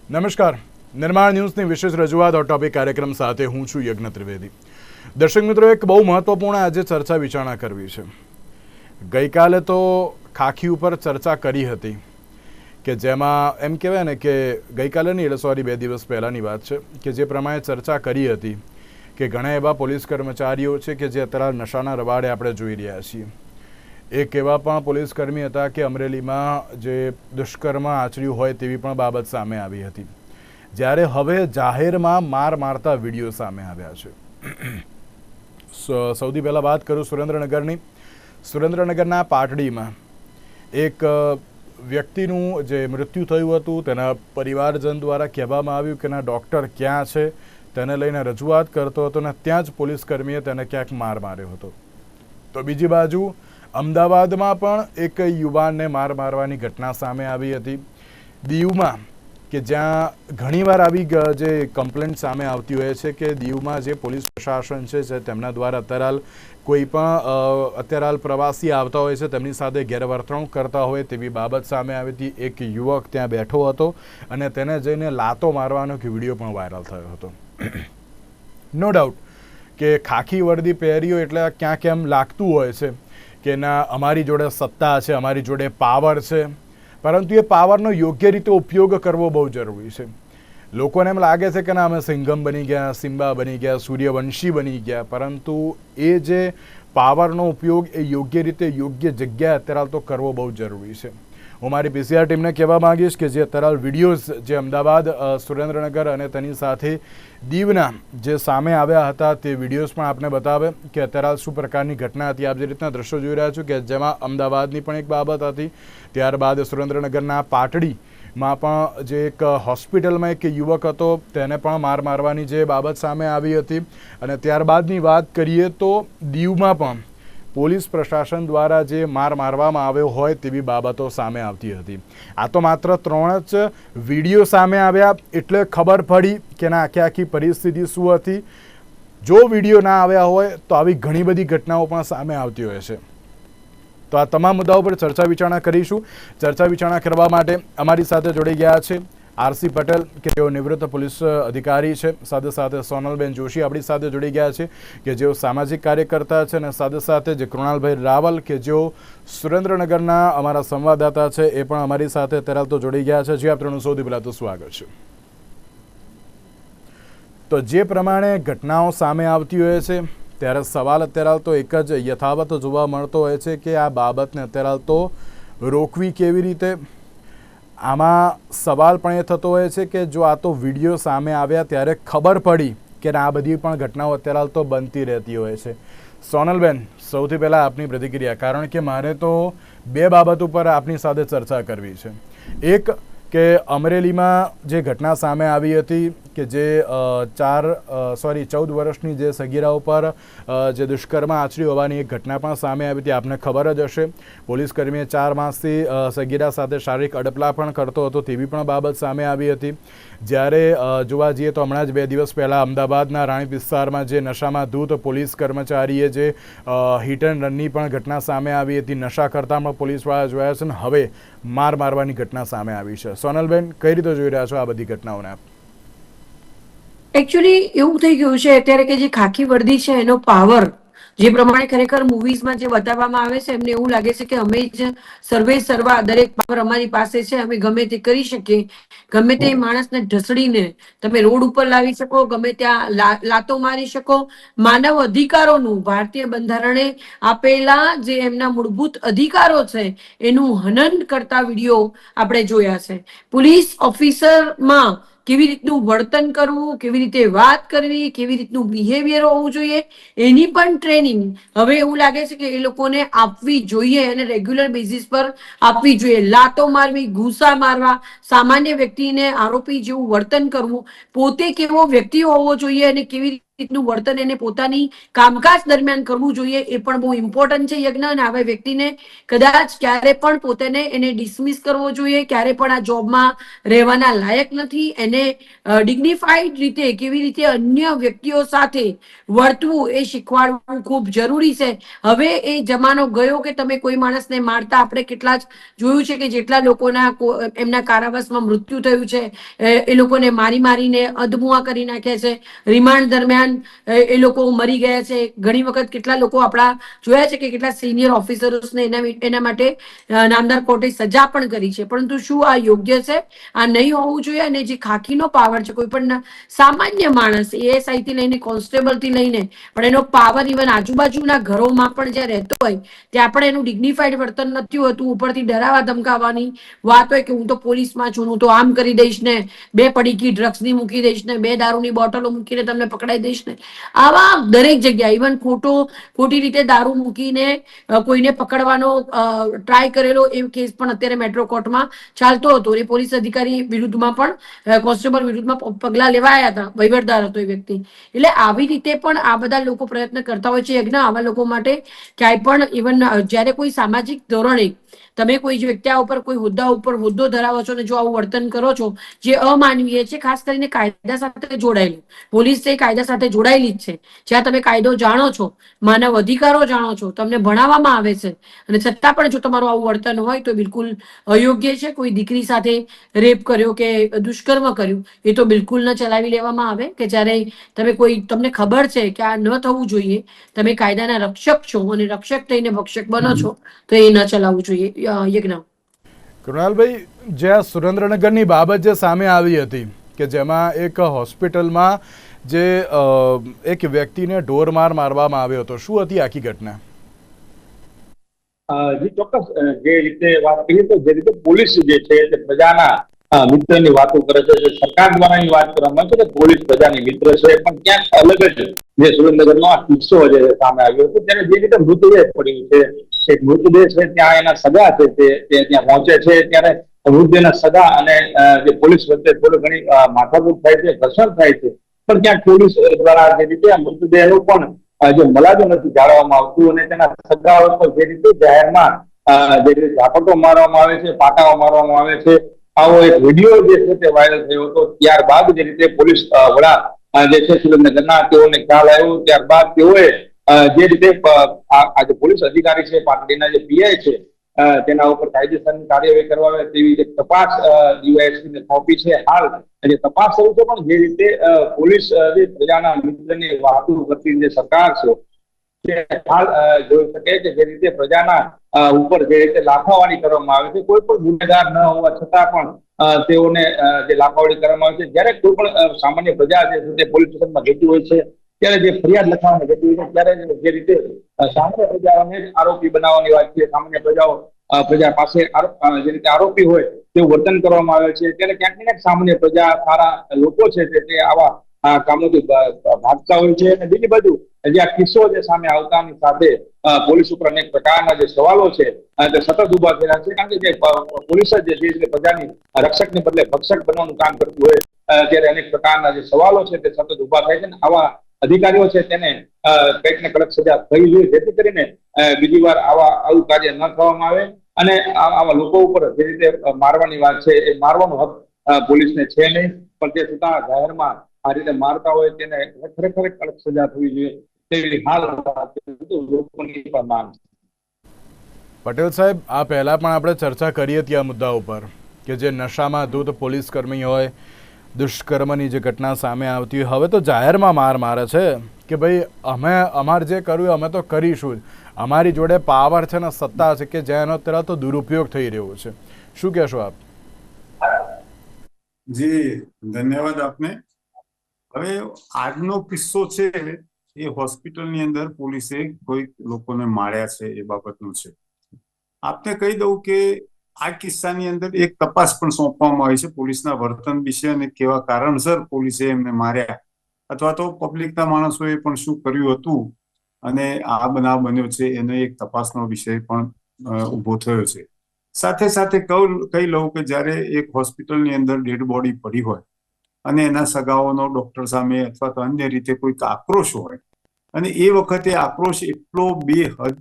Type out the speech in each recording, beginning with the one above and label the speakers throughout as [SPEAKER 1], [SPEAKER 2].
[SPEAKER 1] નમસ્કાર. નિર્માણ ન્યૂઝની વિશેષ રજૂઆત ઓર ટોપિક કાર્યક્રમ સાથે હું છું યજ્ઞ ત્રિવેદી. દર્શક મિત્રો, એક બહુ મહત્વપૂર્ણ આજે ચર્ચા વિચારણા કરવી છે. ગઈકાલે તો ખાખી ઉપર ચર્ચા કરી હતી કે જેમાં એમ કહેવાય ને કે ગઈકાલે નહીં, એટલે સોરી 2 દિવસ પહેલાંની વાત છે કે જે પ્રમાણે ચર્ચા કરી હતી કે ઘણા એવા પોલીસ કર્મચારીઓ છે કે જે અત્યારે નશાના રવાડે આપણે જોઈ રહ્યા છીએ. એક એવા પણ પોલીસ કર્મી હતા કે અમરેલીમાં જે દુષ્કર્મ આચર્યું હોય તેવી પણ બાબત સામે આવી હતી, જ્યારે હવે જાહેરમાં માર મારતા વિડીયો સામે આવ્યા છે. સૌથી પહેલાં વાત કરું સુરેન્દ્રનગરની. સુરેન્દ્રનગરના પાટડીમાં એક વ્યક્તિનું જે મૃત્યુ થયું હતું, તેના પરિવારજન દ્વારા કહેવામાં આવ્યું કે ના ડૉક્ટર ક્યાં છે, તેને લઈને રજૂઆત કરતો હતો ને ત્યાં જ પોલીસ કર્મીએ તેને ક્યાંક માર માર્યો હતો. તો બીજી બાજુ અમદાવાદમાં પણ એક યુવાનને માર મારવાની ઘટના સામે આવી હતી. દીવમાં કે જ્યાં ઘણીવાર આવી જે કમ્પ્લેન્ટ સામે આવતી હોય છે કે દીવમાં જે પોલીસ પ્રશાસન છે તેમના દ્વારા અત્યારે કોઈ પણ અત્યારે પ્રવાસી આવતા હોય છે તેમની સાથે ગેરવર્તણૂક કરતા હોય તેવી બાબત સામે આવી હતી. એક યુવક ત્યાં બેઠો હતો અને તેને જઈને લાતો મારવાનો કે વિડીયો પણ વાયરલ થયો હતો. નો ડાઉટ કે ખાખી વર્દી પહેર્યો એટલે ક્યાંક એમ લાગતું હોય છે કે ના અમારી જોડે સત્તા છે, અમારી જોડે પાવર છે, પરંતુ એ પાવરનો યોગ્ય રીતે ઉપયોગ કરવો બહુ જરૂરી છે. લોકોને એમ લાગે છે કે ના અમે સિંઘમ બની ગયા, સિમ્બા બની ગયા, સૂર્યવંશી બની ગયા, પરંતુ એ જે પાવરનો ઉપયોગ એ યોગ્ય રીતે યોગ્ય જગ્યાએ અત્યારે તો કરવો બહુ જરૂરી છે. હું મારી પીસીઆર ટીમને કહેવા માંગીશ કે જે અત્યારે વિડીયોઝ જે અમદાવાદ, સુરેન્દ્રનગર અને તેની સાથે દીવના જે સામે આવ્યા હતા તે વિડીયોઝ પણ આપને બતાવે કે અત્યારે શું પ્રકારની ઘટના હતી. આપ જે રીતના દ્રશ્યો જોઈ રહ્યા છો કે જેમાં અમદાવાદની પણ એક બાબત હતી, ત્યારબાદ સુરેન્દ્રનગરના પાટડીમાં પણ જે એક હોસ્પિટલમાં એક યુવક હતો તેને પણ માર મારવાની જે બાબત સામે આવી હતી. અને ત્યારબાદની વાત કરીએ તો દીવમાં પણ પોલીસ પ્રશાસન દ્વારા જે માર મારવામાં આવ્યો હોય તેવી બાબતો સામે આવતી હતી. આ તો માત્ર 3 જ વિડીયો સામે આવ્યા એટલે ખબર પડી કે ના આખી પરિસ્થિતિ શું હતી. જો વિડીયો ના આવ્યા હોય તો આવી ઘણી બધી ઘટનાઓ પણ સામે આવતી હોય છે. તો આ તમામ મુદ્દાઓ પર ચર્ચા વિચારણા કરીશું. ચર્ચા વિચારણા કરવા માટે અમારી સાથે જોડાઈ ગયા છે આરસી પટેલ કે જેઓ નિવૃત્ત પોલીસ અધિકારી છે, સાથે સાથે સોનલબેન જોશી આપણી સાથે જોડી ગયા છે કે જેઓ સામાજિક કાર્યકર્તા છે, અને સાથે સાથે જે કૃણાલભાઈ રાવલ કે જેઓ સુરેન્દ્રનગરના અમારા સંવાદદાતા છે એ પણ અમારી સાથે અત્યારે તો જોડી ગયા છે. જે આપ ત્રણનું સૌથી પહેલાં તો સ્વાગત છે. તો જે પ્રમાણે ઘટનાઓ સામે આવતી હોય છે ત્યારે સવાલ અત્યારે તો એક જ યથાવત જોવા મળતો હોય છે કે આ બાબતને અત્યારે તો રોકવી કેવી રીતે. આમાં સવાલ પણ એ થતો હોય છે કે જો આ તો વિડીયો સામે આવ્યા ત્યારે ખબર પડી કે આ બધી પણ ઘટનાઓ અત્યારે તો બનતી રહેતી હોય છે. સોનલબેન, સૌથી પહેલાં આપની પ્રતિક્રિયા, કારણ કે મારે તો 2 બાબત ઉપર આપની સાથે ચર્ચા કરવી છે. એક કે અમરેલીમાં જે ઘટના સામે આવી હતી કે જે 14 વર્ષની જે સગીરા ઉપર જે દુષ્કર્મ આચર્યું હોવાની એક ઘટના પણ સામે આવી હતી. આપને ખબર જ હશે, પોલીસ કર્મીએ 4 માસથી સગીરા સાથે શારીરિક અડપલા પણ કરતો હતો તેવી પણ બાબત સામે આવી હતી. જ્યારે જોવા જઈએ તો હમણાં જ 2 દિવસ પહેલાં અમદાવાદના રાણીપ વિસ્તારમાં જે નશામાં ધૂત પોલીસ કર્મચારીએ જે હિટ એન્ડ રનની પણ ઘટના સામે આવી હતી. નશા કરતાં પણ પોલીસવાળા જોયા છે ને હવે માર મારવાની ઘટના સામે આવી છે. સોનલબેન, કઈ રીતે જોઈ રહ્યા છો આ બધી ઘટનાઓને આપ?
[SPEAKER 2] એકચ્યુઅલી એવું થઈ ગયું છે અત્યારે કે જે ખાખી વર્દી છે એનો પાવર જે પ્રમાણે ખરેખર મૂવીઝમાં જે બતાવવામાં આવે છે એમને એવું લાગે છે કે અમે જ સર્વે સર્વા દરેક પાવર અમારી પાસે છે, અમે ગમે તે કરી શકીએ, ગમે તે માણસને ઢસડીને તમે રોડ ઉપર લાવી શકો, ગમે ત્યાં લાતો મારી શકો. માનવ અધિકારોનું ભારતીય બંધારણે આપેલા જે એમના મૂળભૂત અધિકારો છે એનું હનન કરતા વિડીયો આપણે જોયા છે. પોલીસ ઓફિસરમાં કેવી રીતનું વર્તન કરવું, કેવી રીતે વાત કરવી, કેવી રીતનું બિહેવિયર હોવું જોઈએ એની પણ ટ્રેનિંગ હવે એવું લાગે છે કે એ લોકોને આપવી જોઈએ અને રેગ્યુલર બેઝિસ પર આપવી જોઈએ. લાતો મારવી, ઘૂસા મારવા, સામાન્ય વ્યક્તિને આરોપી જેવું વર્તન કરવું, પોતે કેવો વ્યક્તિ હોવો જોઈએ અને કેવી રીતનું વર્તન એને પોતાની કામકાજ દરમિયાન કરવું જોઈએ એ પણ બહુ ઇમ્પોર્ટન્ટ છે યજ્ઞ. અને આવા વ્યક્તિને કદાચ ક્યારે પણ પોતાને એને ડિસમિસ કરવો જોઈએ, ક્યારે પણ આ જોબમાં રહેવાના લાયક નથી. એને ડિગ્નિફાઈડ રીતે કેવી રીતે અન્ય વ્યક્તિઓ સાથે વર્તવું એ શીખવાડવું ખૂબ જરૂરી છે. હવે એ જમાનો ગયો કે તમે કોઈ માણસને મારતા, આપણે કેટલા જ જોયું છે કે જેટલા લોકોના એમના કારાવાસમાં મૃત્યુ થયું છે એ લોકોને મારીને અધમુઆ કરી નાખ્યા છે. રિમાન્ડ દરમિયાન એ લોકો મરી ગયા છે. ઘણી વખત કેટલા લોકો આપણા જોયા છે કે કેટલા સિનિયર ઓફિસર્સને એના માટે નામદાર કોર્ટે સજા પણ કરી છે. પરંતુ શું આ યોગ્ય છે? આ નહીં હોવું જોઈએ. અને જે ખાખીનો પાવર છે, કોઈ પણ સામાન્ય માણસ એએસઆઈ થી લઈને કોન્સ્ટેબલ થી લઈને પણ એનો પાવર ઇવન આજુબાજુના ઘરોમાં પણ જ્યાં રહેતો હોય ત્યાં પણ એનું ડિગ્નિફાઈડ વર્તન નથી હોતું. ઉપરથી ડરાવા ધમકાવવાની વાત હોય કે હું તો પોલીસમાં છું, હું તો આમ કરી દઈશ ને, 2 પડીકી ડ્રગ્સની મૂકી દઈશ ને, 2 દારૂની બોટલો મૂકીને તમને પકડાઈ દઈશ ને. આવા દરેક જગ્યાએ ઇવન ખોટી રીતે દારૂ મૂકીને કોઈને પકડવાનો ટ્રાય કરેલો એ કેસ પણ અત્યારે મેટ્રો કોર્ટમાં ચાલતો હતો. એ પોલીસ અધિકારી વિરુદ્ધમાં પણ કોન્સ્ટેબલ વિરુદ્ધમાં પગલા લેવાયા હતા. વહીવટદાર હતો એ વ્યક્તિ. એટલે આવી રીતે પણ આ બધા લોકો પ્રયત્ન કરતા હોય છે યજ્ઞ. આવા લોકો માટે ક્યાંય પણ ઇવન જ્યારે કોઈ સામાજિક ધોરણે તમે કોઈ વ્યક્તિ ઉપર કોઈ હોદ્દા ઉપર હોદ્દો ધરાવો છો ને જો આવું વર્તન કરો છો જે અમાનવીય છે, ખાસ કરીને કાયદા સાથે જોડાયેલું, પોલીસ એ કાયદા સાથે જોડાયેલી જ છે. જ્યાં તમે કાયદો જાણો છો, માનવ અધિકારો જાણો છો, તમને ભણાવવામાં આવે છે, અને છતાં પણ જો તમારું આવું વર્તન હોય તો બિલકુલ અયોગ્ય છે. કોઈ દીકરી સાથે રેપ કર્યો કે દુષ્કર્મ કર્યું એ તો બિલકુલ ન ચલાવી લેવામાં આવે. કે જ્યારે તમને ખબર છે કે આ ન થવું જોઈએ, તમે કાયદાના રક્ષક છો અને રક્ષક થઈને ભક્ષક બનો છો, તો એ ન ચલાવવું જોઈએ. યજ્ઞ.
[SPEAKER 1] કૃણાલભાઈ, જે આ સુરેન્દ્રનગરની બાબત જે સામે આવી હતી કે જેમાં એક હોસ્પિટલમાં જે એક વ્યક્તિને ઢોરમાર મારવામાં આવ્યો હતો, શું હતી આખી ઘટના?
[SPEAKER 3] જી ચોક્કસ. જે રીતે વાત કરીએ તો જે રીતે પોલીસ જે છે તે પ્રજાના મિત્રની વાતો કરે છે, સરકાર દ્વારાની વાત કરવામાં આવે છે કે પોલીસ પ્રજાની મિત્ર છે, પણ ક્યાંક અલગ જ જે સુરેન્દ્રનગરનો આ કિસ્સો જે સામે આવ્યો હતો ત્યારે જે રીતે મૃતદેહ પડ્યું છે, એક મૃતદેહ છે ત્યાં એના સગા છે તે ત્યાં પહોંચે છે ત્યારે મૃતદેહના સગા અને જે પોલીસ વચ્ચે થોડી ઘણી માથાકૂટ થાય છે, ઘર્ષણ થાય છે. પણ ક્યાંક પોલીસ દ્વારા જે રીતે આ મૃતદેહનું પણ જે મલાજો નથી જાળવવામાં આવતું અને તેના સગાઓ પર જે રીતે જાહેરમાં જે રીતે ઝાપટો મારવામાં આવે છે, પાટાઓ મારવામાં આવે છે, આવો એક વિડીયો જે છે તે વાયરલ થયો હતો. ત્યારબાદ જે રીતે પોલીસ વડા જે છે સુરેન્દ્રનગરના તેઓને ખ્યાલ આવ્યો. ત્યારબાદ તેઓએ જે રીતે આ જે પોલીસ અધિકારી છે, પાટડીના જે પીઆઈ છે, તેના ઉપર કાયદેસરની કાર્યવાહી કરવા આવે તેવી એક તપાસ ડીવાયએસપીને સોંપી છે. હાલ જે તપાસ શરૂ છે, પણ જે રીતે પોલીસ જે પ્રજાના મિત્રની વાતો કરતી જે સરકાર છે હાલ જોઈ શકે કે જે રીતે પ્રજાના ઉપર જે રીતે લાફાવાળી કરવામાં આવે છે, કોઈ પણ ગુનેગાર ન હોવા છતાં પણ તેઓને જે લાફાવાળી કરવામાં આવે છે. જ્યારે કોઈ પણ સામાન્ય પ્રજા જે છે પોલીસ સ્ટેશનમાં જતી હોય છે ત્યારે જે ફરિયાદ લખવાની જતી હોય છે ત્યારે જે રીતે સામાન્ય પ્રજાઓને આરોપી બનાવવાની વાત છે, સામાન્ય પ્રજા પાસે જે રીતે આરોપી હોય તેવું વર્તન કરવામાં આવે છે, ત્યારે ક્યાંક ને ક્યાંક સામાન્ય પ્રજા સારા લોકો છે તે આવા કામોથી ભાગતા હોય છે. અને બીજી બાજુ જે આ કિસ્સો જે સામે આવતાની સાથે પોલીસ ઉપર અનેક પ્રકારના જે સવાલો છે તે સતત ઉભા થયા છે. કારણ કે જે પોલીસ જે પ્રજાની રક્ષકને બદલે ભક્ષક બનવાનું કામ કરતું હોય ત્યારે અનેક પ્રકારના જે સવાલો છે તે સતત ઉભા થાય છે. અને આવા અધિકારીઓ છે તેને કંઈક ને કડક સજા થવી જોઈએ, જેથી કરીને બીજી વાર આવું કાર્ય ન થવામાં આવે. અને આવા લોકો ઉપર જે રીતે મારવાની વાત છે એ મારવાનો હક પોલીસને છે નહીં, પણ તે છતાં જાહેરમાં આ રીતે મારતા હોય તેને ખરેખર કડક સજા થવી જોઈએ તેવી હાલ લોકોની માંગ છે.
[SPEAKER 1] પટેલ સાહેબ, આ પહેલા પણ આપણે ચર્ચા કરી હતી આ મુદ્દા ઉપર કે જે નશામાં ધૂત પોલીસ કર્મી હોય, દુષ્કર્મની જે ઘટના સામે આવતી હોય, હવે તો જાહેરમાં મારે છે કે ભાઈ અમે અમારે જે કર્યું અમે તો કરીશું જ, અમારી જોડે પાવર છે ને સત્તા છે કે જેનો અત્યારે તો દુરુપયોગ થઈ રહ્યો છે. શું કહેશો આપ?
[SPEAKER 4] જી ધન્યવાદ આપને. હવે આજનો કિસ્સો છે એ હોસ્પિટલની અંદર પોલીસે કોઈ લોકોને માર્યા છે એ બાબતનો છે. આપને કહી દઉં કે આ કિસ્સાની અંદર એક તપાસ પણ સોંપવામાં આવી છે પોલીસના વર્તન વિશે અને કેવા કારણસર પોલીસે એમને માર્યા, અથવા તો પબ્લિકના માણસોએ પણ શું કર્યું હતું અને આ બનાવ બન્યો છે એનો એક તપાસનો વિષય પણ ઉભો થયો છે. સાથે સાથે કહી લઉં કે જ્યારે એક હોસ્પિટલની અંદર ડેડ બોડી પડી હોય અને એના સગાઓનો ડોક્ટર સામે અથવા તો અન્ય રીતે કોઈક આક્રોશ હોય અને એ વખતે આક્રોશ એટલો બેહદ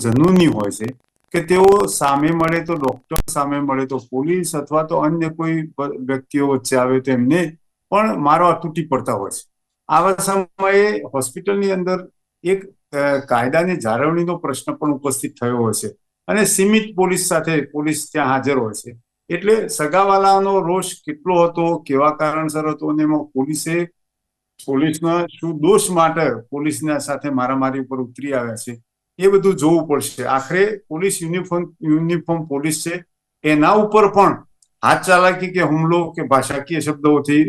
[SPEAKER 4] જનૂની હોય છે કે તેઓ સામે મળે તો ડોક્ટર, સામે મળે તો પોલીસ અથવા તો અન્ય કોઈ વ્યક્તિઓ વચ્ચે આવે તો એમને પણ મારવા તૂટી પડતા હોય છે. આવા સમયે હોસ્પિટલની અંદર એક કાયદાની જાળવણીનો પ્રશ્ન પણ ઉપસ્થિત થયો હોય છે અને સીમિત પોલીસ સાથે પોલીસ ત્યાં હાજર હોય છે. એટલે સગાવાલાનો રોષ કેટલો હતો, કેવા કારણસર હતો અને એમાં પોલીસના શું દોષ માટે પોલીસના સાથે મારામારી ઉપર ઉતરી આવ્યા છે એ બધું જોવું પડશે. આખરે પોલીસ યુનિફોર્મ પોલીસ છે, એના ઉપર પણ હાથ ચાલાકી કે હુમલો કે ભાષાકીય શબ્દોથી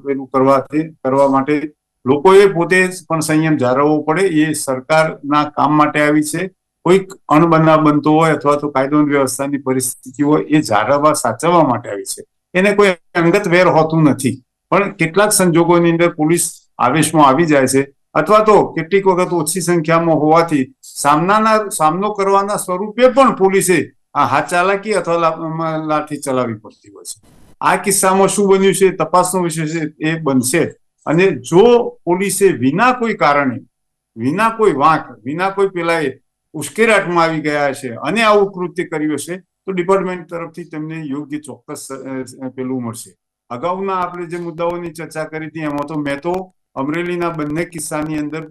[SPEAKER 4] પેલું કરવા માટે લોકોએ પોતે પણ સંયમ જાળવવો પડે. એ સરકારના કામ માટે આવી છે. કોઈક અણબનાવ બનતો હોય અથવા તો કાયદો વ્યવસ્થાની પરિસ્થિતિ હોય એ જાળવવા સાચવવા માટે આવી છે. એને કોઈ અંગત વેર હોતું નથી. પણ કેટલાક સંજોગોની અંદર પોલીસ આવેશમાં આવી જાય છે અથવા તો કેટલીક વખત ઓછી સંખ્યામાં હોવાથી સામનો કરવાના સ્વરૂપે પણ પોલીસે આ હાથ ચાલાકી અથવા લાઠી ચલાવવી પડતી હોય છે. આ કિસ્સામાં શું બન્યું છે તપાસનો વિષય છે, એ બનશે. અને જો પોલીસે વિના કોઈ કારણે, વિના કોઈ વાંક, વિના કોઈ પેલા ઉશ્કેરાટમાં આવી ગયા છે અને આવું કૃત્ય કર્યું હશે તો ડિપાર્ટમેન્ટ તરફથી તેમને યોગ્ય ચોક્કસ પેલું મળશે. અગાઉના આપણે જે મુદ્દાઓની ચર્ચા કરી હતી એમાં તો મેં તો અમરેલીના બંને કિસ્સાની અંદર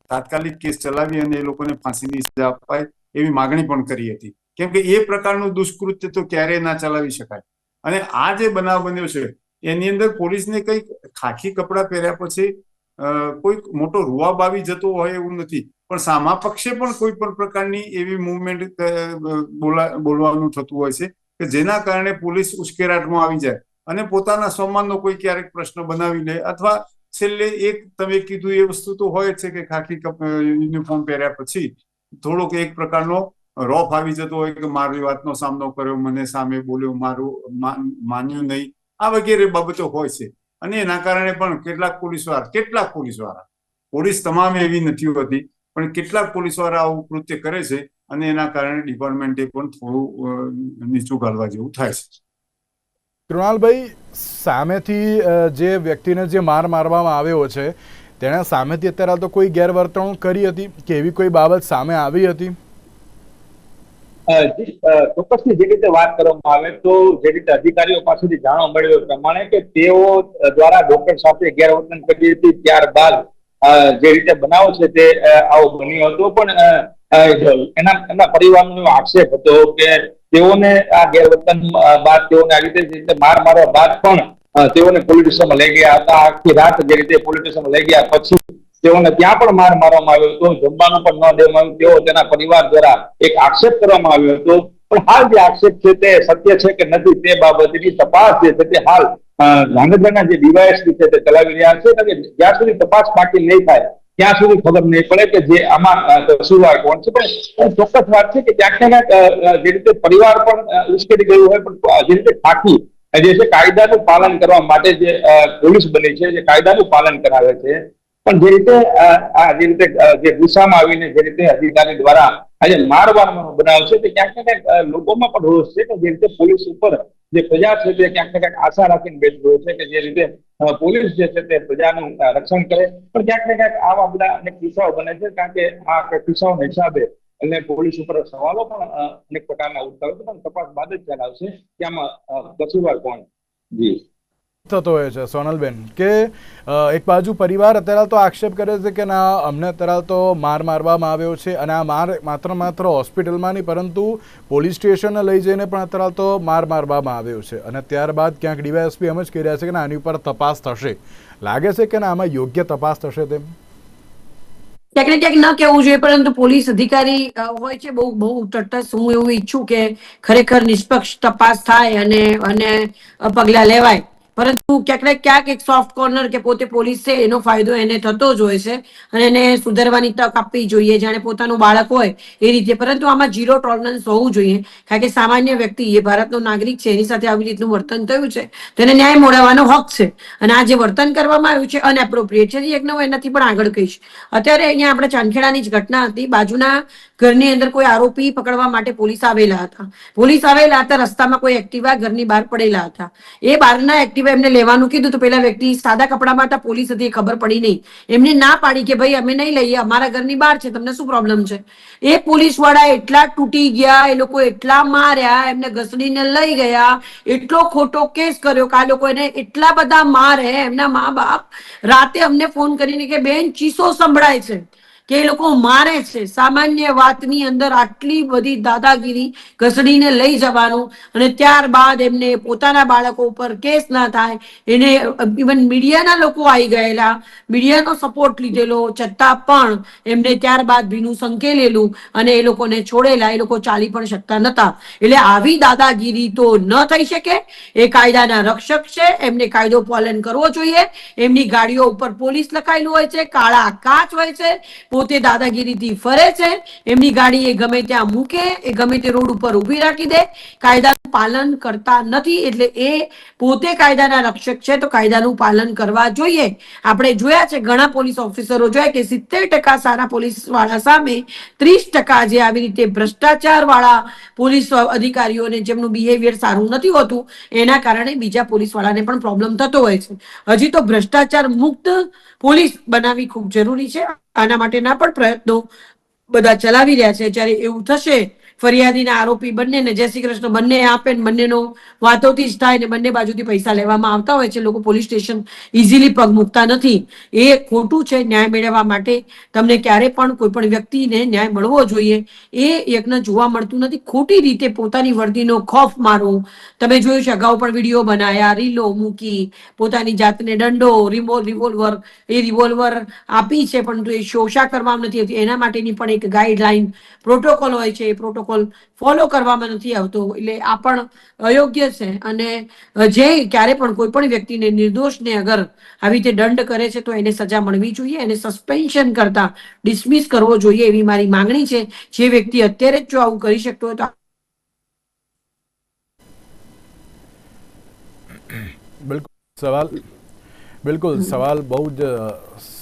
[SPEAKER 4] તાત્કાલિક કેસ ચલાવી અને એ લોકોને ફાંસીની સજા અપાય એવી માગણી પણ કરી હતી. કેમ કે એ પ્રકારનું દુષ્કૃત્ય તો ક્યારેય ના ચલાવી શકાય. અને આ જે બનાવ બન્યો છે એની અંદર પોલીસને કંઈક ખાખી કપડાં પહેર્યા પછી કોઈક મોટો રૂઆબ આવી જતો હોય એવું નથી, પણ સામા પક્ષે પણ કોઈ પણ પ્રકારની એવી મુવમેન્ટ બોલવાનું થતું હોય છે કે જેના કારણે પોલીસ ઉશ્કેરાટમાં આવી જાય અને પોતાના સન્માનનો કોઈ ક્યારેક પ્રશ્ન બનાવી લે અથવા છેલ્લે એક તમે કીધું એ વસ્તુ તો હોય છે કે ખાખી યુનિફોર્મ પહેર્યા પછી થોડોક એક પ્રકારનો રોફ આવી જતો હોય કે મારી વાતનો સામનો કર્યો, મને સામે બોલ્યો, મારું માન્યું નહીં, આ વગેરે બાબતો હોય છે. અને એના કારણે પણ કેટલાક પોલીસવાળા, પોલીસ તમામ એવી નથી હોતી, પણ કેટલાક પોલીસવાળા આવું કૃત્ય કરે છે અને એના કારણે ડિપાર્ટમેન્ટે પણ થોડું નીચું ગાળવા જેવું થાય છે.
[SPEAKER 1] કૃણાલભાઈ, સામેથી જે વ્યક્તિને જે મારવામાં આવ્યો છે તેણે સામેથી અત્યારે તો કોઈ ગેરવર્તણૂક કરી હતી કે એવી કોઈ બાબત સામે આવી હતી?
[SPEAKER 3] ચોક્કસની જે રીતે વાત કરવામાં આવે તો જે રીતે અધિકારીઓ પાસેથી જાણવા મળ્યું પ્રમાણે કે તેઓ દ્વારા ડોક્ટર સાથે ગેરવર્તન કરી હતી, ત્યારબાદ જે રીતે બનાવ છે તે આવો બન્યો હતો. પણ એમના પરિવારનો એવો આક્ષેપ હતો કે તેઓને આ ગેરવર્તન બાદ તેઓને આ રીતે મારવા બાદ પણ તેઓને પોલીસ સ્ટેશનમાં લઈ ગયા હતા. આખી રાત જે રીતે પોલીસ સ્ટેશનમાં લઈ ગયા પછી તેઓને ત્યાં પણ મારવામાં આવ્યો હતો, જમવાનું પણ ન દેવામાં આવ્યું. તેઓ તેના પરિવાર દ્વારા એક આક્ષેપ કરવામાં આવ્યો હતો. પણ હાલ જે આક્ષેપ છે તે સત્ય છે કે નથી તે બાબતની તપાસ જે છે તે હાલ ગાંધીનગરના જે ડીવાયએસપી છે તે ચલાવી રહ્યા છે. કે જ્યાં સુધી તપાસ બાકી નહીં થાય ત્યાં સુધી ખબર નહીં પડે કે જે આમાં કસૂરવાર કોણ છે. પણ ચોક્કસ વાત છે કે ક્યાંક ને ક્યાંક જે રીતે પરિવાર પણ ઉશ્કેરી ગયું હોય, પણ જે રીતે ખાખી જે છે કાયદાનું પાલન કરવા માટે જે પોલીસ બની છે, જે કાયદાનું પાલન કરાવે છે, પણ જે રીતે જે ગુસ્સામાં આવીને જે રીતે અધિકારી દ્વારા આજે મારવાનો બનાવ છે તે ક્યાંક ને ક્યાંક લોકોમાં પણ રોષ છે કે જે રીતે પોલીસ ઉપર જે પ્રજા છે તે ક્યાંક ને ક્યાંક આશા રાખીને બેઠી હોય છે કે જે રીતે પોલીસ જે છે તે પ્રજાનું રક્ષણ કરે. પણ ક્યાંક ને ક્યાંક આવા બધા અનેક કિસ્સાઓ બને છે, કારણ કે આ કિસ્સાઓના હિસાબે અને પોલીસ ઉપર સવાલો પણ અનેક પ્રકારના ઉઠતા હોય છે. પણ તપાસ બાદ જ ખ્યાલ આવશે કે આમાં કસૂરવાર કોણ. જી
[SPEAKER 1] થતો હોય છે સોનલબેન કે એક બાજુ પરિવાર અત્યારે તો આક્ષેપ કરે છે કે ના અમને અત્યારે તો મારવામાં આવ્યો છે અને આ માત્ર હોસ્પિટલમાં નહીં પરંતુ પોલીસ સ્ટેશને લઈ જઈને પણ અત્યારે તો મારવામાં આવ્યો છે અને ત્યારબાદ ક્યાંક ડીવાયએસપી એમ જ કહી રહ્યા છે કે ના આની ઉપર તપાસ થશે. લાગે છે કે ના આમાં યોગ્ય તપાસ થશે તેમ?
[SPEAKER 2] ક્યાંક ને ક્યાંક ન કહેવું જોઈએ, પરંતુ પોલીસ અધિકારી હોય છે બહુ તટસ્થ. હું એવું ઈચ્છું કે ખરેખર નિષ્પક્ષ તપાસ થાય અને પગલા લેવાય. પરંતુ ક્યાંક ને ક્યાંક એક સોફ્ટ કોર્નર કે પોતે પોલીસ છે એનો ફાયદો એને થતો જ હોય છે અને એને સુધારવાની તક આપવી જોઈએ, જાણે પોતાનું બાળક હોય એ રીતે. પરંતુ આમાં ઝીરો ટોલરન્સ હોવું જોઈએ, કારણ કે સામાન્ય વ્યક્તિ એ ભારતનો નાગરિક છે, એની સાથે આવી રીતનું વર્તન થયું છે તો એને ન્યાય મળવાનો હક છે. અને આ જે વર્તન કરવામાં આવ્યું છે અનએપ્રોપ્રિએટ છે. એક નવો એનાથી પણ આગળ કહીશ. અત્યારે અહીંયા આપણે ચાંદખેડાની જ ઘટના હતી. બાજુના ઘરની અંદર કોઈ આરોપી પકડવા માટે પોલીસ આવેલા હતા. રસ્તામાં કોઈ એક્ટિવા ઘરની બહાર પડેલા હતા. એ બહારના એક્ટિવા મુજબ એમને લેવાનું કીધું તો પેલા વ્યક્તિ સાદા કપડામાં હતા, પોલીસ હતી, ખબર પડી નહીં. એમને ના પાડી કે ભાઈ અમે નહીં લઈએ, અમારા ઘરની બહાર છે, તમને શું પ્રોબ્લેમ છે. એ પોલીસ વાળા એટલા તૂટી ગયા, એ લોકો એટલા માર્યા, એમને ઘસડીને લઈ ગયા, એટલો ખોટો કેસ કર્યો કે આ લોકો એને એટલા બધા મારે. એમના મા બાપ રાતે અમને ફોન કરીને કે બેન ચીસો સંભળાય છે કે એ લોકો મારે છે. સામાન્ય વાતની અંદર આટલી બધી દાદાગીરી, ઘસડીને લઈ જવાનું, અને ત્યારબાદ એમને પોતાના બાળકો ઉપર કેસ ના થાય એને ઇવન મીડિયાના લોકો આવી ગયેલા, મીડિયાનો સપોર્ટ લીધેલો છતાં પણ એમને ત્યારબાદ ભીનું સંકેલેલું અને એ લોકોને છોડેલા. એ લોકો ચાલી પણ શકતા નતા. એટલે આવી દાદાગીરી તો ન થઈ શકે. એ કાયદાના રક્ષક છે, એમને કાયદો પાલન કરવો જોઈએ. એમની ગાડીઓ ઉપર પોલીસ લખાયેલું હોય છે, કાળા કાચ હોય છે, પોતે દાદાગીરીથી ફરે છે. એમની ગાડી એ ગમે ત્યાં મૂકે, એ ગમે તે રોડ ઉપર ઊભી રાખી દે, કાયદાનું પાલન કરતા નથી. એટલે એ પોતે કાયદાના રક્ષક છે તો કાયદાનું પાલન કરવા જોઈએ. આપણે જોયા છે ઘણા પોલીસ ઓફિસરો જોયા કે 70% સારા પોલીસ વાળા સામે 30% જે આવી રીતે ભ્રષ્ટાચાર વાળા પોલીસ અધિકારીઓને જેમનું બિહેવિયર સારું નથી હોતું, એના કારણે બીજા પોલીસ વાળાને પણ પ્રોબ્લેમ થતો હોય છે. હજી તો ભ્રષ્ટાચાર મુક્ત પોલીસ બનાવવી ખૂબ જરૂરી છે. આના માટેના પણ પ્રયત્નો બધા ચલાવી રહ્યા છે. જ્યારે એવું થશે, ફરિયાદીના આરોપી બંનેને જય શ્રી કૃષ્ણ બંને આપે ને બંનેનો વાતોથી જ થાય ને બંને બાજુથી પૈસા લેવામાં આવતા હોય છે. લોકો પોલીસ સ્ટેશન ઇઝીલી પગ મૂકતા નથી. એ ખોટું છે. ન્યાય મેળવવા માટે તમને ક્યારે પણ કોઈ પણ વ્યક્તિને ન્યાય મળવો જોઈએ. એ યજ્ઞ જોવા મળતું નથી. ખોટી રીતે પોતાની વર્દીનો ખોફ મારવું. તમે જોયું છે અગાઉ પણ વિડીયો બનાયા, રીલો મૂકી, પોતાની જાતને દંડો, રિવોલ્વર, એ રિવોલ્વર આપી છે પરંતુ એ શોષા કરવામાં નથી આવતી. એના માટેની પણ એક ગાઈડલાઈન, પ્રોટોકોલ હોય છે. એ પ્રોટોકોલ ફોલો કરવામાં નથી આવતો. એટલે આ પણ અયોગ્ય છે. અને જે ક્યારે પણ કોઈ પણ વ્યક્તિને, નિર્દોષને અગર આવી રીતે દંડ કરે છે તો એને સજા મળવી જોઈએ. એને સસ્પેન્શન કરતા ડિસમિસ કરવો જોઈએ એવી મારી માંગણી છે. જે વ્યક્તિ અત્યારે જ જો આવું કરી શકતો હોય તો
[SPEAKER 1] બિલકુલ સવાલ બહુ જ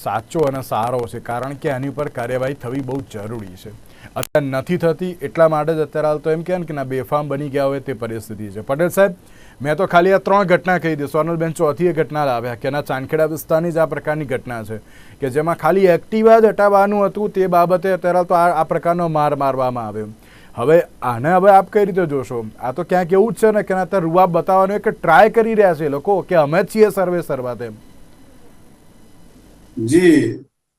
[SPEAKER 1] સાચો અને સારો છે, કારણ કે આની ઉપર કાર્યવાહી થવી બહુ જરૂરી છે. અત્યારે નથી થતી, એટલા માટે જ અત્યારે હાલ તો એમ કહે ને કે ના બેફામ બની ગયા હોય તે પરિસ્થિતિ છે. પટેલ સાહેબ, મેં તો ખાલી આ 3 ઘટના કહી દી. સોનલબેન ચોથી ઘટના લાવ્યા કે એના ચાંદખેડા વિસ્તારની જ આ પ્રકારની ઘટના છે કે જેમાં ખાલી એક્ટિવા જ હટાવવાનું હતું. તે બાબતે અત્યારે તો આ પ્રકારનો માર મારવામાં આવ્યો. હવે આને હવે આપ કઈ રીતે જોશો? આ તો ક્યાંક એવું જ છે ને કે અત્યારે રૂઆબ બતાવવાનો એક ટ્રાય કરી રહ્યા છે લોકો કે અમે જ છીએ સર્વે સર્વા તેમ.
[SPEAKER 4] જી,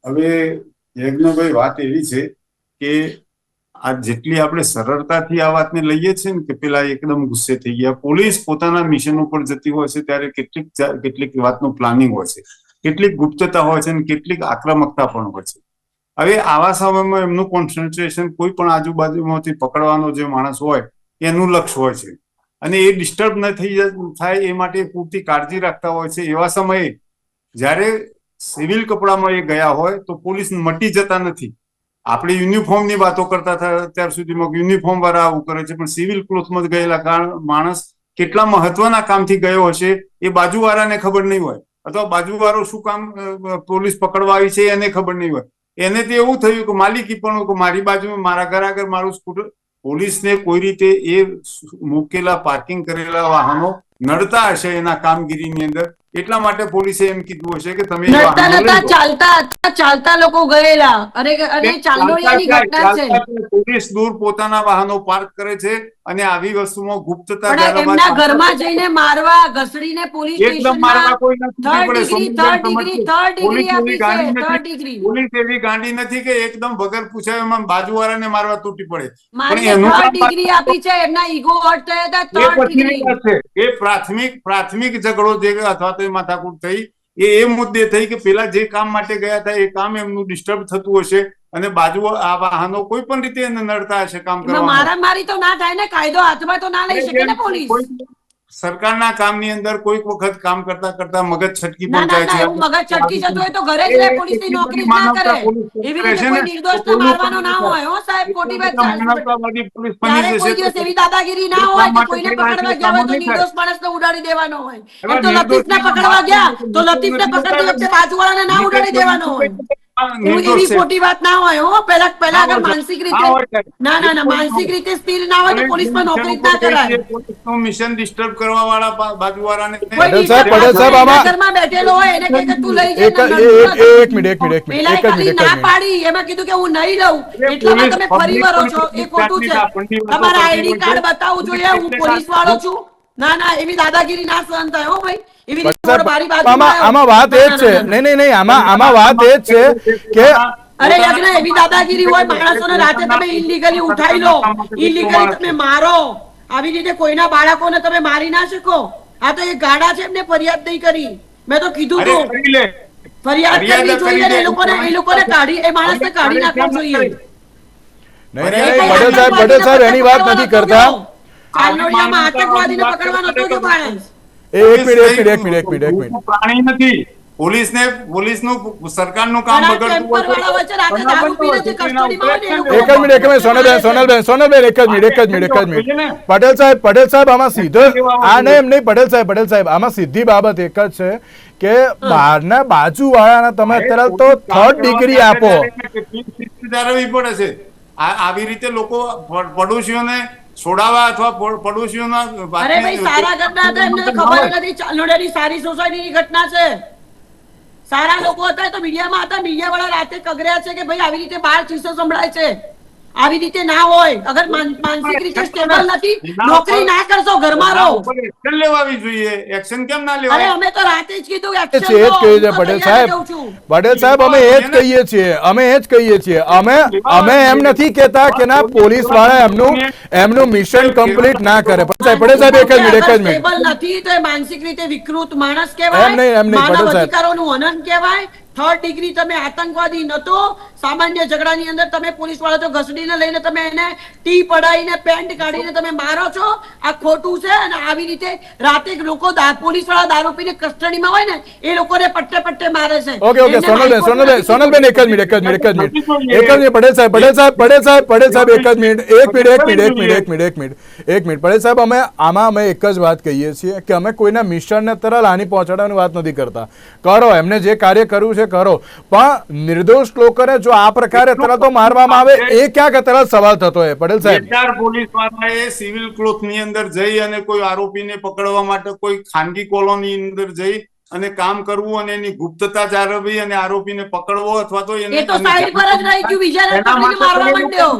[SPEAKER 4] હવે યજ્ઞભાઈ વાત એવી છે કે આ જેટલી આપણે સરળતાથી આ વાતને લઈએ છીએ ને કે પેલા એકદમ ગુસ્સે થઈ ગયા. પોલીસ પોતાના મિશન ઉપર જતી હોય છે ત્યારે કેટલીક વાતનું પ્લાનિંગ હોય છે, કેટલીક ગુપ્તતા હોય છે અને કેટલીક આક્રમકતા પણ હોય છે. હવે આવા સમયમાં એમનું કોન્સન્ટ્રેશન કોઈ પણ આજુબાજુમાંથી પકડવાનો જે માણસ હોય એનું લક્ષ્ય હોય છે અને એ ડિસ્ટર્બ ન થાય એ માટે પૂરતી કાળજી રાખતા હોય છે. એવા સમયે જ્યારે સિવિલ કપડામાં એ ગયા હોય તો પોલીસ મટી જતા નથી. આપણે યુનિફોર્મની વાતો કરતા હતા અત્યાર સુધીમાં, યુનિફોર્મ વાળા આવું કરે છે, પણ સિવિલ ક્લોથમાં ગયેલા માણસ કેટલા મહત્વના કામથી ગયો હશે એ બાજુવાળાને ખબર નહીં હોય, અથવા બાજુવાળો શું કામ પોલીસ પકડવા આવી છે એને ખબર નહીં હોય. એને તો એવું થયું કે માલિકી પણ મારી બાજુમાં, મારા ઘર આગળ મારું સ્કૂટર. પોલીસને કોઈ રીતે એ મૂકેલા પાર્કિંગ કરેલા વાહનો નડતા હશે એના કામગીરીની અંદર, એટલા માટે પોલીસે એમ કીધું હશે કે તમે
[SPEAKER 2] ચાલતા લોકો ગયેલા. અને ચાંદોડિયાની ઘટના છે.
[SPEAKER 4] પોલીસ દૂર પોતાના વાહનો પાર્ક કરે છે અને આવી વસ્તુમાં ગુપ્તતા
[SPEAKER 2] એમના ઘરમાં જઈને મારવા, ઘસડીને પોલીસ સ્ટેશનમાં
[SPEAKER 4] પોલીસ એવી ગાંડી નથી કે એકદમ વગર પૂછાય બાજુવાળાને મારવા તૂટી પડે.
[SPEAKER 2] ડિગ્રી આપી છે, એમના ઈગો હર્ટ થયા હતા.
[SPEAKER 4] એ પ્રાથમિક ઝઘડો જે અથવા તો માથાકૂટ થઈ એ મુદ્દે થઈ કે પેલા જે કામ માટે ગયા હતા એ કામ એમનું ડિસ્ટર્બ થતું હશે અને બાજુ આ વાહનો કોઈ પણ રીતે એને નડતા હશે કામ કરવા.
[SPEAKER 2] મારામારી તો ના થાય ને, કાયદો હાથમાં તો ના લઈ શકે ને પોલીસ.
[SPEAKER 4] સરકારના કામની અંદર કોઈક વખત કામ કરતા કરતા મગજ છટકી પણ જાય છે.
[SPEAKER 2] મગજ છટકી જતું હોય તો ઘરે જ રહે, પોલીસની નોકરી જ ના કરે. એવી રીતે કોઈ નિર્દોષને મારવાનો ના હોય. હો સાહેબ, ખોટી વાત ચાલે. ત્યારે કોઈ દિવસ એવી દાદાગીરી ના હોય કે કોઈને પકડવા ગયા હોય તો નિર્દોષ માણસને ઉડાડી દેવાનો હોય. એમ તો લતીફને પકડવા ગયા તો લતીફને પકડતી વખતે બાજુવાળાને ના ઉડાડી દેવાનો હોય. એવું એવી ખોટી વાત ના હોય હો. પહેલા અગર માનસિક રીતે ના માનસિક રીતે સ્થિર ના હોય તો પોલીસમાં નોકરી જ ના કરાય.
[SPEAKER 4] પોલીસનું મિશન ડિસ્ટર્બ કરવા વાળા બાજુવાળાને
[SPEAKER 2] કોઈ
[SPEAKER 1] પટેલ સાહેબ આમાં
[SPEAKER 2] ઘરમાં બેઠેલો હોય એને કહે કે તું લઈ જા.
[SPEAKER 1] એક મિનિટ
[SPEAKER 2] પેલા ખાલી ના પાડી એમાં કીધું કે હું નહીં લઉં, એટલામાં તમે ફરી વળો છો, એ ખોટું છે. તમારા આઈડી કાર્ડ બતાવવું જોઈએ, હું પોલીસ વાળો છું. ના એવી દાદાગીરી ના સહન થાય હો ભાઈ. એવી રીતે મારી બાજુમાં
[SPEAKER 1] આમાં વાત એ જ છે. નહીં આમાં વાત એ જ છે કે
[SPEAKER 2] અરે યજ્ઞ એવી દાદાગીરી હોય, માણસોને રાતે તમે ઇલીગલી ઉઠાઈ લો, ઇલીગલી તમે મારો, આવી રીતે કોઈના બાળકોને તમે મારી ના શકો. આ તો એ ગાડા છે, એમને ફરિયાદ નહીં કરી. મેં તો કીધું તું ફરિયાદ કરવી જોઈએ ને એ લોકોને કાઢી, એ માણસને કાઢી નાખવો જોઈએ.
[SPEAKER 1] નહીં પટેલ સાહેબ એની વાત નથી કરતા.
[SPEAKER 2] કાનોડિયામાં આતંકવાદીને પકડવાનો હતો કે માણસ.
[SPEAKER 1] એક મિનિટ
[SPEAKER 4] પ્રાણી નથી. પોલીસનું સરકારનું કામ બગડતું
[SPEAKER 1] સોનલબેન એક જ મિનિટ. પટેલ સાહેબ આમાં સીધો આને એમ નહીં. પટેલ સાહેબ આમાં સીધી બાબત એક જ છે કે બહારના બાજુવાળાને તમે અત્યારે તો 3rd ડિગ્રી આપો.
[SPEAKER 4] જાળવવી પડે છે. આવી રીતે લોકો પડોશીઓને છોડાવા અથવા પડોશીઓના
[SPEAKER 2] અરે ભાઈ સારા ઘટના હતા, એમને ખબર નથી. ચાલોડાની સારી સોસાયટીની ઘટના છે. સારા લોકો હતા તો મીડિયામાં હતા, મીડિયા વાળા રાતે કગર્યા છે કે ભાઈ આવી રીતે બહાર ચીસો સંભળાય છે. આવી રીતે ના હોય. અગર માનસિક રીતે સ્ટેબલ નથી, નોકરી ના કરશો, ઘરમાં રહો.
[SPEAKER 4] એક્શન લેવાવી જોઈએ. એક્શન કેમ ના
[SPEAKER 2] અરે
[SPEAKER 4] લેવાય?
[SPEAKER 2] અમે તો રાતે જ કીધું
[SPEAKER 1] છે જ કહીએ છીએ પટેલ સાહેબ અમે એ જ કહીએ છીએ. અમે એમ નથી કેતા કે ના પોલીસ વાળા એમનું મિશન કમ્પ્લીટ ના કરે. પટેલ સાહેબ એક જ મિનિટ
[SPEAKER 2] સ્ટેબલ નથી તો એ માનસિક રીતે વિકૃત માણસ કહેવાય,
[SPEAKER 1] એમ નહીં,
[SPEAKER 2] માનવ
[SPEAKER 1] પટેલ સાહેબ.
[SPEAKER 2] અધિકારોનું હનન કહેવાય. 3rd ડિગ્રી તમે આતંકવાદી નતો. સામાન્ય ઝઘડાની અંદર તમે પોલીસ વાળા તો ઘસડીને લઈને તમે એને ટી પડાઈને પેન્ટ કાઢીને તમે મારો છો. આ ખોટું છે. અને આવી રીતે રાતે લોકો પોલીસ વાળા દારૂ પીને કસ્ટડીમાં હોય ને એ લોકોને પટ્ટે પટ્ટે મારે છે.
[SPEAKER 1] ઓકે સોનલબેન એક જ મિનિટ. પટેલ સાહેબ પટેલ સાહેબ અમે એક જ વાત કહીએ છીએ કે અમે કોઈના મિશનને તરલ હાનિ પહોંચાડવાની વાત નથી કરતા. કરો, એમને જે કાર્ય કરવું છે કરો, પણ નિર્દોષ લોકોને જો આ પ્રકારે તરત મારવામાં આવે એ ક્યાંક તરત સવાલ થતો હોય. પટેલ સાહેબ
[SPEAKER 4] પોલીસ વાળાએ સિવિલ ક્લોથ ની અંદર જઈ અને કોઈ આરોપીને પકડવા માટે કોઈ ખાનગી કોલોની અંદર જઈ અને કામ કરવું અને એની ગુપ્તતા જાળવવી અને આરોપીને પકડવો અથવા તો
[SPEAKER 2] એ તો સાઈડ પર જ રહી ગયું, બીજાને પકડીને મારવા માંડ્યો.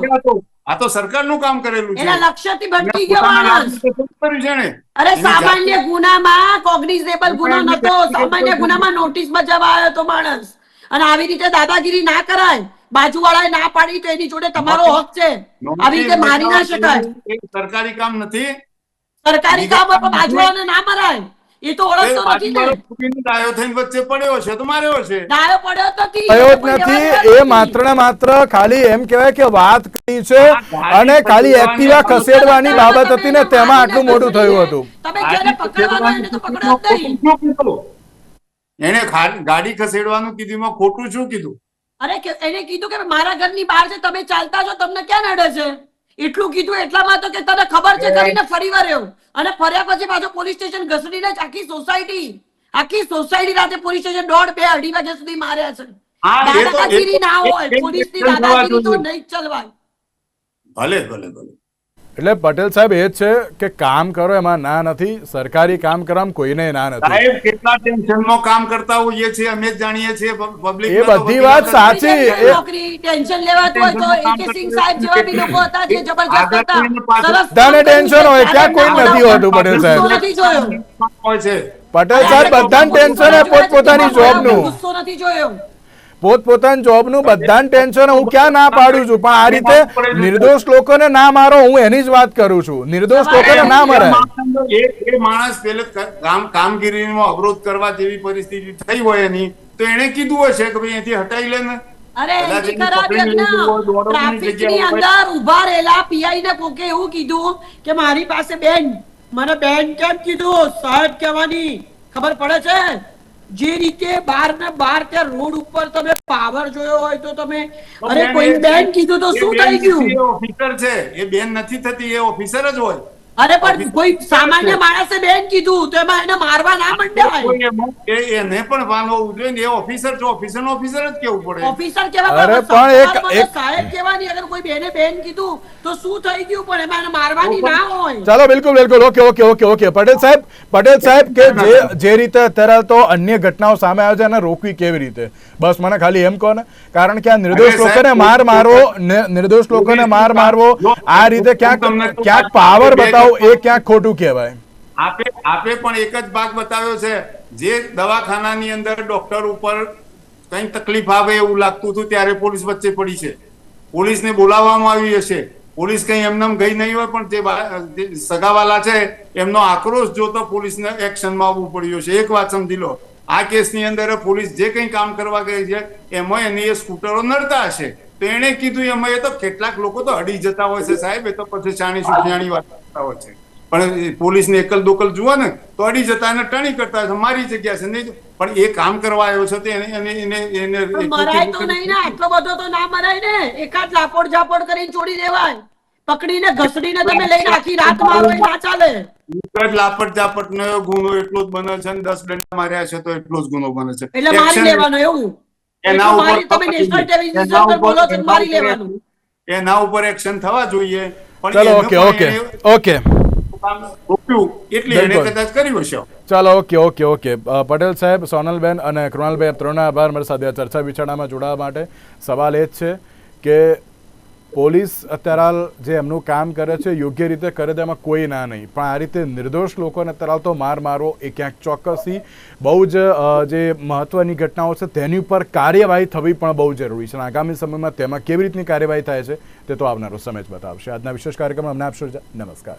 [SPEAKER 4] આ તો સરકારનું કામ કરેલું છે.
[SPEAKER 2] એના લક્ષ્યથી ભટકી ગયો માણસ.
[SPEAKER 4] કર્યું છે ને.
[SPEAKER 2] અરે સામાન્ય ગુનામાં કોગ્નિઝેબલ ગુનો નતો, સામાન્ય ગુનામાં નોટિસ બજાવવા આવ્યો તો માણસ. અને આવી રીતે દાદાગીરી ના કરાય. બાજુવાળાએ ના પાડી તો એની જોડે તમારો હક છે. આવી રીતે મારી ના શકાય.
[SPEAKER 4] સરકારી કામ નથી.
[SPEAKER 2] સરકારી કામ પર બાજુવાળાને ના મરાય. એ તો ઓળખતો નથી ને.
[SPEAKER 4] ડાયો થઈને વચ્ચે પડ્યો છે તો માર્યો છે.
[SPEAKER 2] ડાયો પડ્યો નથી.
[SPEAKER 1] થયો જ નથી. એ માત્ર ને માત્ર ખાલી એમ કહેવાય કે વાત કરી છે અને ખાલી એક્ટિવા ખસેડવાની બાબત હતી ને તેમાં આટલું મોટું થયું હતું.
[SPEAKER 2] તમે જેને પકડવાનો એને તો પકડ્યો જ નહીં.
[SPEAKER 4] એને ગાડી ખસેડવાનું કીધું, માં ખોટું શું કીધું?
[SPEAKER 2] અરે એને કીધું કે મારા ઘરની બહાર છે, તમે ચાલતા છો, તમને ક્યાં નડે છે? એટલું કીધું. એટલામાં તો કે તને ખબર છે કરીને ફરી વર્યો. અને ફર્યા પછી પાછો પોલીસ સ્ટેશન ઘસડીને આખી સોસાયટી રાતે પોલીસ સ્ટેશન 1:30-2:30 વાગ્યા સુધી માર્યા છે. દાદાગીરી ના હોય, પોલીસની દાદાગીરી તો નહીં ચલવાય.
[SPEAKER 4] ભલે
[SPEAKER 1] એટલે પટેલ સાહેબ એ જ છે કે કામ કરો એમાં ના નથી. સરકારી કામ કરવામાં કોઈને ના નથી.
[SPEAKER 4] સાહેબ કેટલા ટેન્શનમાં કામ કરતા હોઈએ છીએ અમે જ જાણીએ છીએ. પબ્લિક
[SPEAKER 1] એ બધી વાત સાચી.
[SPEAKER 2] નોકરી ટેન્શન લેવાતું હોય તો AK સિંહ સાહેબ જેવા બી લોકો હતા જે જબરજસ્ત હતા.
[SPEAKER 1] બધાને ટેન્શન હોય, ક્યાં કોઈ નથી હોતું. પટેલ સાહેબ
[SPEAKER 2] નથી જોયો.
[SPEAKER 4] હોય છે.
[SPEAKER 1] પટેલ સાહેબ બધાને ટેન્શન હોય પોતપોતાની જોબનું.
[SPEAKER 2] ગુસ્સો નથી જોયો.
[SPEAKER 1] પોતપોતાની જોબનું બધાને ટેન્શન. હું ક્યાં ના પાડું છું, પણ આ રીતે નિર્દોષ લોકોને ના મારો, હું એની જ વાત કરું છું. નિર્દોષ લોકોને ના મરાય.
[SPEAKER 4] એ માણસ પેલે કામગીરીમાં અવરોધ કરવા જેવી પરિસ્થિતિ થઈ હોય એની તો એને કીધું હશે કે ભાઈ અહીંથી હટાઈ લે ને.
[SPEAKER 2] અરે ટ્રાફિકની અંદર ઉભા રહેલા પીઆઈ ને કોકે એવું કીધું કે મારી પાસે બેન, મને બેન કેમ કીધું? સાહેબ કહેવાની ખબર પડે છે. જે રીતે બાર ને બાર ત્યાં રોડ ઉપર તમે પાવર જોયો હોય તો તમે અરે કોઈ બેન કીધું તો શું થઈ ગયું?
[SPEAKER 4] ઓફિસર છે, એ બેન નથી થતી, એ ઓફિસર જ હોય.
[SPEAKER 2] અરે પણ કોઈ સામાન્ય માણસે બેન કીધું તો એમાં એને મારવા ના મંડ્યા.
[SPEAKER 4] એને પણ ભાન હોવું જોઈએ ને. એ ઓફિસર છે, ઓફિસર ઓફિસર જ કેવું પડે.
[SPEAKER 2] ઓફિસર કેવા
[SPEAKER 1] અરે
[SPEAKER 2] પણ
[SPEAKER 1] પણ એક
[SPEAKER 2] સાહેબ કેવાની અગર કોઈ બેને બેન કીધું તો શું થઈ ગયું, પણ એમાં એને મારવાની ના હોય.
[SPEAKER 1] ચાલો બિલકુલ બિલકુલ, ઓકે. પટેલ સાહેબ કે જે રીતે અત્યારે તો અન્ય ઘટનાઓ સામે આવે છે એને રોકવી કેવી રીતે, બસ મને ખાલી એમ કહો ને. કારણ કે આ નિર્દોષ લોકોને માર મારવો આ રીતે ક્યાંક પાવર બતાવો એ ક્યાંક ખોટું કહેવાય.
[SPEAKER 4] આપે પણ એક જ ભાગ બતાવ્યો છે. જે દવાખાનાની અંદર ડોક્ટર ઉપર કઈ તકલીફ આવે એવું લાગતું હતું ત્યારે પોલીસ વચ્ચે પડી છે. પોલીસને બોલાવવામાં આવી હશે. પોલીસ કઈ એમને ગઈ નહીં હોય, પણ જે સગાવાલા છે એમનો આક્રોશ જોતો પોલીસને એક્શનમાં આવવું પડ્યું છે. એક વાત સમજી લો, આ કેસની અંદર પોલીસ જે કંઈ કામ કરવા ગઈ છે એમાં એની એ સ્કૂટરો નડતા હશે તો એને કીધું એમાં. એ તો કેટલાક લોકો તો અડી જતા હોય છે સાહેબ. એ તો પછી ચાણી સુખિયાણી વાત કરતા હોય છે. પણ પોલીસને એકલ દોકલ જુઓ ને તો અડી જતા એને ટણી કરતા હોય છે. મારી જગ્યા છે નહીં, પણ એ કામ કરવા આવ્યો છે તો એને
[SPEAKER 2] મરાય તો નહીં ને, આટલો બધો તો ના મરાય ને. એકાદ લાપોડ ઝાપોડ કરીને છોડી દેવાય. પકડીને ઘસડીને તમે લઈને આખી રાત મારો એ ના ચાલે.
[SPEAKER 4] લાપટ ઝાપટ નો ગુનો એટલો જ બને છે, 10 દંડા માર્યા છે તો એટલો જ ગુનો બને છે.
[SPEAKER 2] એટલે મારી લેવાનો એવું.
[SPEAKER 4] એના ઉપર
[SPEAKER 2] તમે નેશનલ ટેલિવિઝન પર બોલો છો મારી લેવાનું.
[SPEAKER 4] એના ઉપર એક્શન થવા જોઈએ.
[SPEAKER 1] ચલો ઓકે
[SPEAKER 4] એટલી એને કદાચ કર્યું હશે.
[SPEAKER 1] ચાલો ઓકે. પટેલ સાહેબ, સોનલબેન અને કૃણાલબેન ત્રણના આભાર મારી સાથે ચર્ચા વિચારણામાં જોડાવા માટે. સવાલ એ જ છે કે પોલીસ અત્યારે જે એમનું કામ કરે છે યોગ્ય રીતે કરે તેમાં કોઈ ના નહીં, પણ આ રીતે નિર્દોષ લોકોને અત્યારે તો માર મારવો એ ક્યાંક ચોક્કસી બહુ જ જે મહત્વની ઘટનાઓ છે તેની ઉપર કાર્યવાહી થવી પણ બહુ જરૂરી છે. અને આગામી સમયમાં તેમાં કેવી રીતની કાર્યવાહી થાય છે તે તો આવનારો સમય જ બતાવશે. આજના વિશેષ કાર્યક્રમ અમને આપશો. નમસ્કાર.